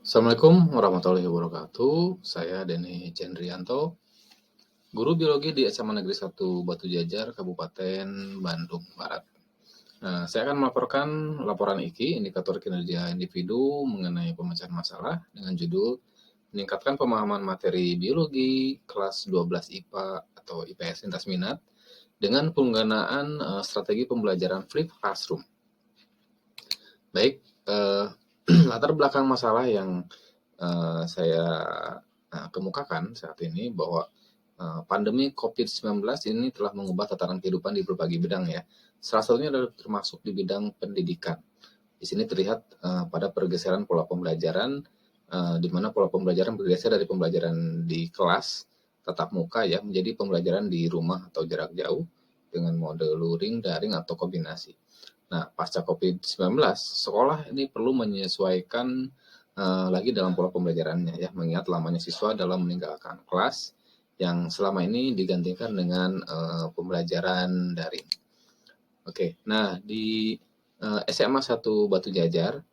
Assalamualaikum warahmatullahi wabarakatuh. Saya Denny Cendrianto, guru biologi di SMA Negeri 1 Batu Jajar, Kabupaten Bandung Barat. Saya akan melaporkan laporan IKI, indikator kinerja individu mengenai pemecahan masalah dengan judul meningkatkan pemahaman materi biologi kelas 12 IPA atau IPS lintas minat dengan penggunaan strategi pembelajaran flip classroom. Baik, latar belakang masalah yang saya kemukakan saat ini bahwa pandemi COVID-19 ini telah mengubah tatanan kehidupan di berbagai bidang ya. Salah satunya adalah termasuk di bidang pendidikan. Di sini terlihat pada pergeseran pola pembelajaran, di mana pola pembelajaran bergeser dari pembelajaran di kelas tatap muka ya menjadi pembelajaran di rumah atau jarak jauh dengan mode luring, daring atau kombinasi. Nah, pasca COVID-19, sekolah ini perlu menyesuaikan lagi dalam pola pembelajarannya ya, mengingat lamanya siswa dalam meninggalkan kelas yang selama ini digantikan dengan pembelajaran daring. Oke, nah di SMA 1 Batu Jajar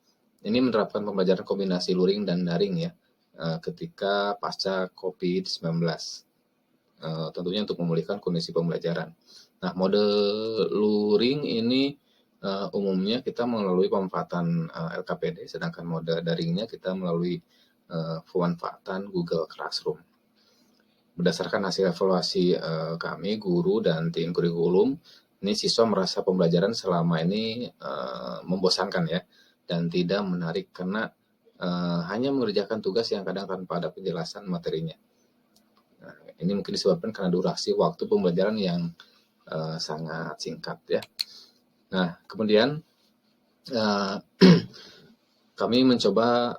ini menerapkan pembelajaran kombinasi luring dan daring ya, ketika pasca COVID-19. Tentunya untuk memulihkan kondisi pembelajaran. Nah, mode luring ini umumnya kita melalui pemanfaatan LKPD, sedangkan mode daringnya kita melalui pemanfaatan Google Classroom. Berdasarkan hasil evaluasi kami, guru dan tim kurikulum, ini siswa merasa pembelajaran selama ini membosankan ya, dan tidak menarik karena hanya mengerjakan tugas yang kadang tanpa ada penjelasan materinya. Nah, ini mungkin disebabkan karena durasi waktu pembelajaran yang sangat singkat ya. Nah, kemudian kami mencoba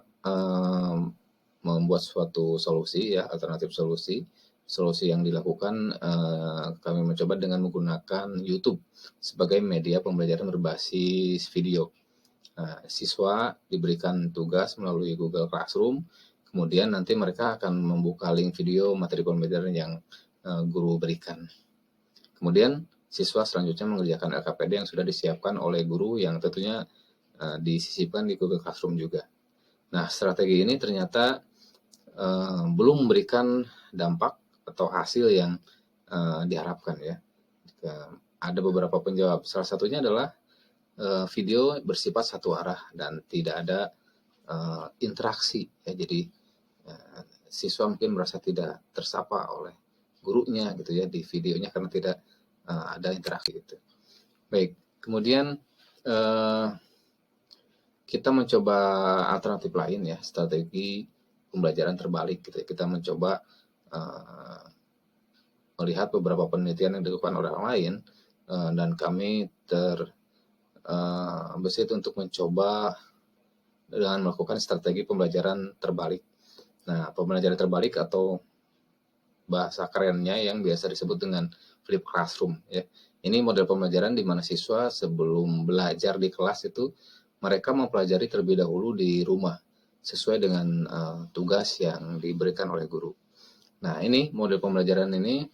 membuat suatu solusi ya, alternatif solusi. Solusi yang dilakukan kami mencoba dengan menggunakan YouTube sebagai media pembelajaran berbasis video. Siswa diberikan tugas melalui Google Classroom, kemudian nanti mereka akan membuka link video materi pembelajaran yang guru berikan. Kemudian siswa selanjutnya mengerjakan LKPD yang sudah disiapkan oleh guru yang tentunya disisipkan di Google Classroom juga. Nah, strategi ini ternyata belum memberikan dampak atau hasil yang diharapkan ya. Ada beberapa penjawab. Salah satunya adalah video bersifat satu arah dan tidak ada interaksi ya. Jadi siswa mungkin merasa tidak tersapa oleh gurunya gitu ya di videonya karena tidak ada interaksi gitu. Baik, kemudian kita mencoba alternatif lain ya, strategi pembelajaran terbalik gitu ya. Kita mencoba melihat beberapa penelitian yang dilakukan oleh orang lain dan kami terbesit untuk mencoba dengan melakukan strategi pembelajaran terbalik. Nah, pembelajaran terbalik atau bahasa kerennya yang biasa disebut dengan flip classroom ya. Ini model pembelajaran di mana siswa sebelum belajar di kelas itu mereka mempelajari terlebih dahulu di rumah sesuai dengan tugas yang diberikan oleh guru. Nah, ini model pembelajaran ini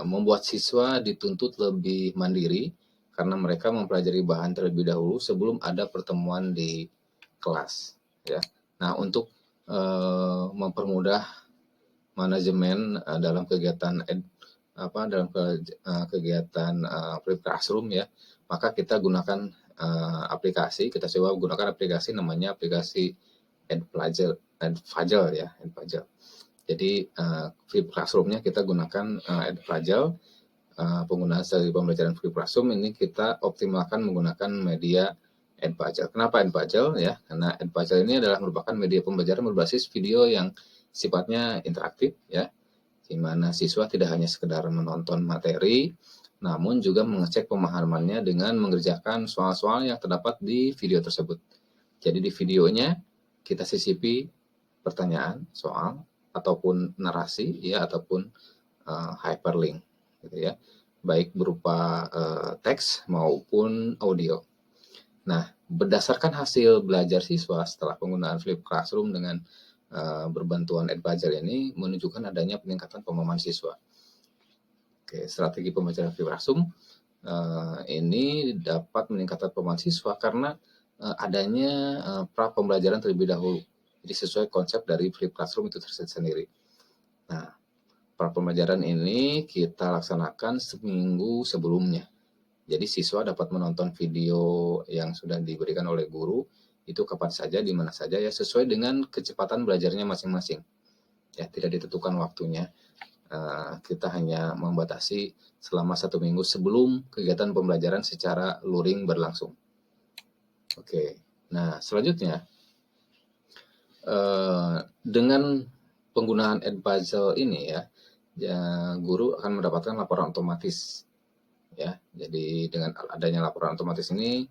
membuat siswa dituntut lebih mandiri karena mereka mempelajari bahan terlebih dahulu sebelum ada pertemuan di kelas ya. Nah, untuk mempermudah manajemen dalam kegiatan kegiatan flip classroom ya, maka kita gunakan aplikasi, kita coba gunakan aplikasi namanya aplikasi Edfagel ya, Edfagel. Jadi flip classroom-nya kita gunakan Edfagel. Penggunaan strategi pembelajaran flip classroom ini kita optimalkan menggunakan media Edfagel. Kenapa Edfagel ya? Karena Edfagel ini adalah merupakan media pembelajaran berbasis video yang sifatnya interaktif ya, di mana siswa tidak hanya sekedar menonton materi, namun juga mengecek pemahamannya dengan mengerjakan soal-soal yang terdapat di video tersebut. Jadi di videonya kita sisipi pertanyaan, soal, ataupun narasi ya, ataupun hyperlink gitu ya, baik berupa teks maupun audio. Nah, berdasarkan hasil belajar siswa setelah penggunaan flip classroom dengan berbantuan Edfagel ini menunjukkan adanya peningkatan pemahaman siswa. Oke, strategi pembelajaran flip classroom ini dapat meningkatkan pemahaman siswa karena adanya pra pembelajaran terlebih dahulu. Jadi sesuai konsep dari flip classroom itu sendiri. Nah, pra pembelajaran ini kita laksanakan seminggu sebelumnya. Jadi siswa dapat menonton video yang sudah diberikan oleh guru itu kapan saja, di mana saja ya, sesuai dengan kecepatan belajarnya masing-masing. Ya, tidak ditentukan waktunya. Kita hanya membatasi selama 1 minggu sebelum kegiatan pembelajaran secara luring berlangsung. Oke, nah selanjutnya dengan penggunaan Edpuzzle ini ya, guru akan mendapatkan laporan otomatis. Ya, jadi dengan adanya laporan otomatis ini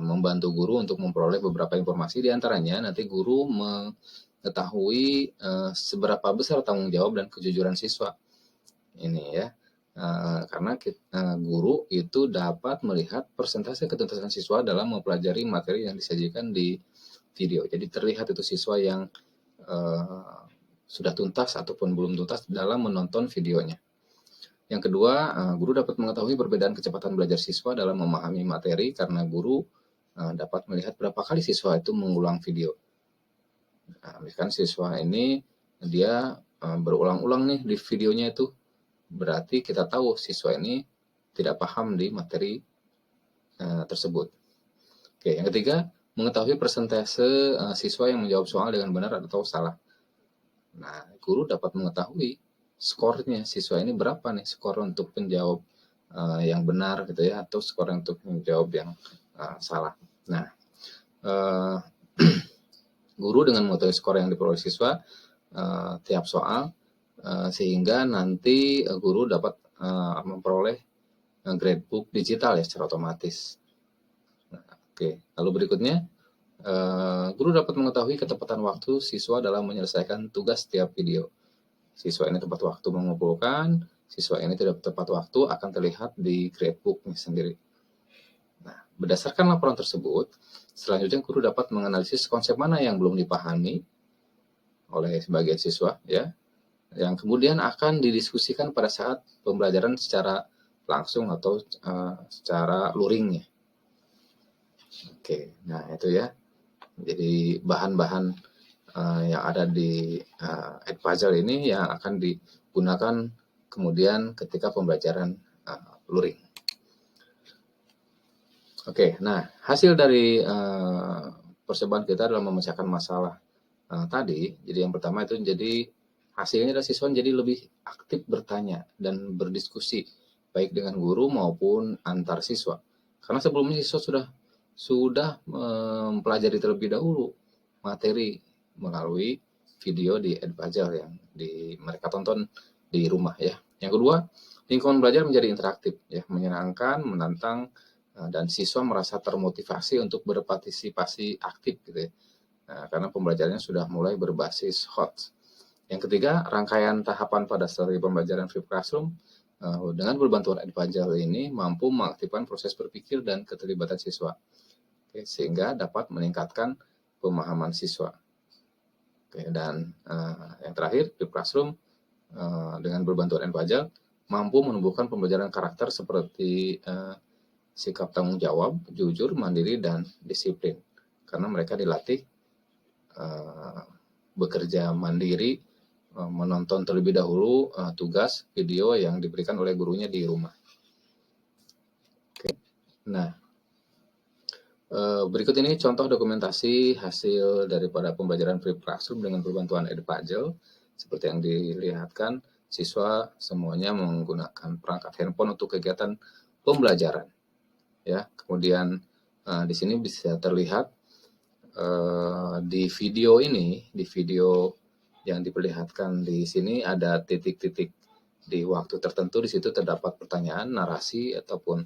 membantu guru untuk memperoleh beberapa informasi, diantaranya nanti guru mengetahui seberapa besar tanggung jawab dan kejujuran siswa ini ya, karena guru itu dapat melihat persentase ketuntasan siswa dalam mempelajari materi yang disajikan di video. Jadi terlihat itu siswa yang sudah tuntas ataupun belum tuntas dalam menonton videonya. Yang kedua, guru dapat mengetahui perbedaan kecepatan belajar siswa dalam memahami materi karena guru dapat melihat berapa kali siswa itu mengulang video. Nah, misalkan siswa ini dia berulang-ulang nih di videonya itu, berarti kita tahu siswa ini tidak paham di materi tersebut. Oke, yang ketiga, mengetahui persentase siswa yang menjawab soal dengan benar atau salah. Nah, guru dapat mengetahui skornya siswa ini berapa nih, skor untuk menjawab yang benar gitu ya, atau skor untuk menjawab yang salah. Nah, guru dengan mengetahui skor yang diperoleh siswa tiap soal, sehingga nanti guru dapat memperoleh gradebook digital ya secara otomatis. Nah, oke, lalu berikutnya, guru dapat mengetahui ketepatan waktu siswa dalam menyelesaikan tugas setiap video. Siswa ini tepat waktu mengumpulkan, siswa ini tidak tepat waktu akan terlihat di gradebook-nya sendiri. Nah, berdasarkan laporan tersebut, selanjutnya guru dapat menganalisis konsep mana yang belum dipahami oleh sebagian siswa, ya, yang kemudian akan didiskusikan pada saat pembelajaran secara langsung atau secara luringnya. Oke, nah itu ya. Jadi bahan-bahan yang ada di Edpuzzle ini yang akan digunakan kemudian ketika pembelajaran luring. Oke, nah hasil dari percobaan kita adalah memecahkan masalah tadi. Jadi yang pertama itu jadi hasilnya adalah siswa jadi lebih aktif bertanya dan berdiskusi baik dengan guru maupun antar siswa. Karena sebelumnya siswa sudah mempelajari terlebih dahulu materi melalui video di Edpuzzle yang mereka tonton di rumah ya. Yang kedua, lingkungan belajar menjadi interaktif ya, menyenangkan, menantang, dan siswa merasa termotivasi untuk berpartisipasi aktif gitu ya. Karena pembelajarannya sudah mulai berbasis HOT. Yang ketiga, rangkaian tahapan pada strategi pembelajaran flip classroom dengan berbantuan Edpuzzle ini mampu mengaktifkan proses berpikir dan keterlibatan siswa. Oke, sehingga dapat meningkatkan pemahaman siswa. Oke, dan yang terakhir, flip classroom dengan berbantuan Edpuzzle mampu menumbuhkan pembelajaran karakter seperti sikap tanggung jawab, jujur, mandiri, dan disiplin. Karena mereka dilatih bekerja mandiri, menonton terlebih dahulu tugas video yang diberikan oleh gurunya di rumah. Oke. Nah, berikut ini contoh dokumentasi hasil daripada pembelajaran flip classroom dengan berbantuan Edpuzzle. Seperti yang dilihatkan, siswa semuanya menggunakan perangkat handphone untuk kegiatan pembelajaran. Ya, kemudian di sini bisa terlihat di video ini, di video yang diperlihatkan di sini ada titik-titik di waktu tertentu. Di situ terdapat pertanyaan, narasi ataupun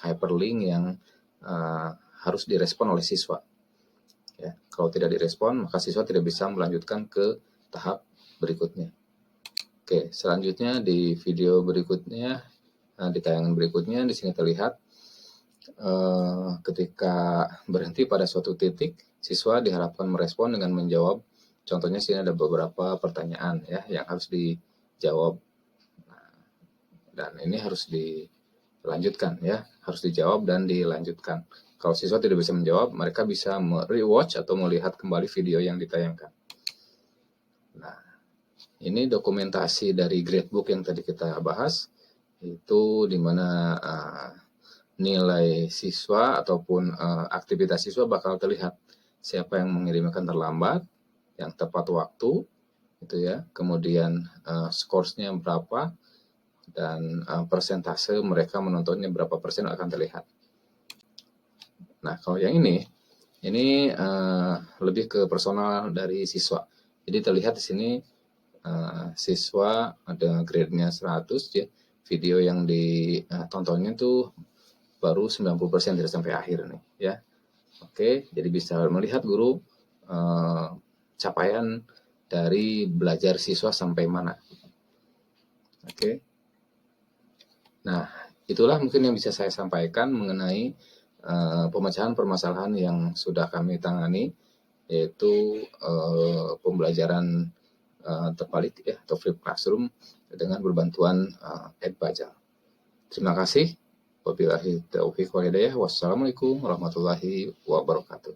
hyperlink yang harus direspon oleh siswa. Ya, kalau tidak direspon, maka siswa tidak bisa melanjutkan ke tahap berikutnya. Oke, selanjutnya di video berikutnya, di tayangan berikutnya, di sini terlihat ketika berhenti pada suatu titik, siswa diharapkan merespon dengan menjawab. Contohnya sini ada beberapa pertanyaan ya yang harus dijawab. Dan ini harus dilanjutkan ya, harus dijawab dan dilanjutkan. Kalau siswa tidak bisa menjawab, mereka bisa rewatch atau melihat kembali video yang ditayangkan. Nah, ini dokumentasi dari gradebook yang tadi kita bahas, itu di mana nilai siswa ataupun aktivitas siswa bakal terlihat. Siapa yang mengirimkan terlambat, yang tepat waktu, itu ya. Kemudian scoresnya berapa, dan persentase mereka menontonnya berapa persen akan terlihat. Nah, kalau yang ini lebih ke personal dari siswa. Jadi terlihat di sini siswa ada grade-nya 100 ya. Video yang ditontonnya tuh baru 90% tidak sampai akhir nih ya. Oke, jadi bisa melihat guru capaian dari belajar siswa sampai mana. Oke. Nah, itulah mungkin yang bisa saya sampaikan mengenai pemecahan permasalahan yang sudah kami tangani, yaitu pembelajaran terbalik ya, atau flip classroom dengan berbantuan Edbajal. Terima kasih. Wabillahi taufiq wal hidayah. Wassalamualaikum warahmatullahi wabarakatuh.